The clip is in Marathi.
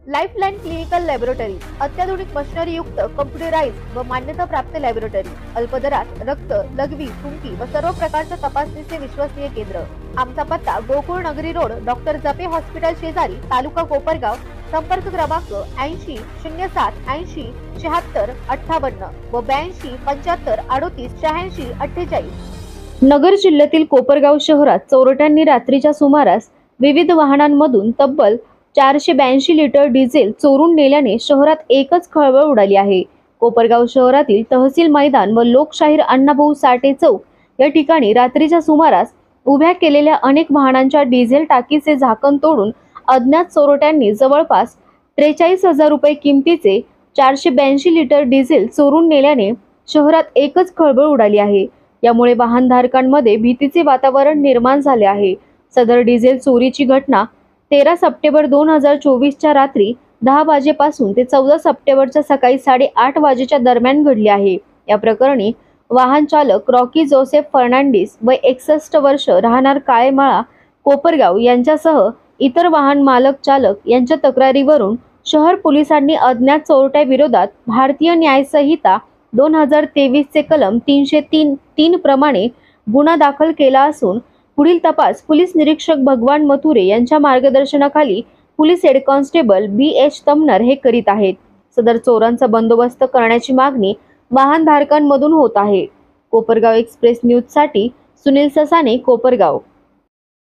लाईफलाईन क्लिनिकल लॅबोरेटरी अत्याधुनिक मशिनरी युक्त कम्प्युटराइज्ड व मान्यता प्राप्त लॅबोरेटरी, अल्प दरात रक्त, लघवी, थुंकी व सर्व प्रकारच्या तपासणीचे विश्वसनीय केंद्र। आमचा पत्ता गोकुळ नगरी रोड, डॉक्टर जपे हॉस्पिटल शेजारी, तालुका कोपरगाव। संपर्क क्रमांक 80 07 80 76 58 व 82 75 38 86 48। नगर जिल्ह्यातील कोपरगाव शहरात चोरट्यांनी रात्रीच्या सुमारास विविध वाहनांमधून तब्बल 482 लिटर डिझेल चोरून नेल्याने शहरात एकच खळबळ उडाली आहे। कोपरगाव शहरातील तहसील मैदान व लोकशाहीर अण्णाभाऊ साठे चौक या ठिकाणी रात्रीच्या सुमारास उभ्या केलेल्या अनेक वाहनांच्या डिझेल टाकीचे झाकण तोडून अज्ञात चोरट्यांनी जवळपास 43,000 रुपये किमतीचे 482 लिटर डिझेल चोरून नेल्याने शहरात एकच खळबळ उडाली आहे। यामुळे वाहनधारकांमध्ये भीतीचे वातावरण निर्माण झाले आहे। सदर डिझेल चोरीची घटना 13 सप्टेंबर 2024 च्या रात्री 10 वाजेपासून ते 14 सप्टेंबरच्या सकाळी 8:30 वाजेच्या दरम्यान घडली आहे। या प्रकरणी वाहन चालक रॉकी जोसेफ फर्नांडिस वय 61 वर्ष राहणार काळेमाळा कोपरगाव यांच्यासह इतर वाहन मालक चालक यांच्या तक्रारीवरून शहर पोलिसांनी अज्ञात चोरट्याविरोधात भारतीय न्याय संहिता 2023 चे कलम 303 प्रमाणे गुन्हा दाखल केला असून पुढील तपास पोलीस निरीक्षक भगवान मथुरे यांच्या मार्गदर्शनाखाली police head constable BH Tamnar हे करीत आहेत। सदर चोरांचा बंदोबस्त करण्याची मागणी वाहनधारकांमधून होत आहे। कोपरगाव एक्सप्रेस न्यूज साठी सुनील ससाने, कोपरगाव।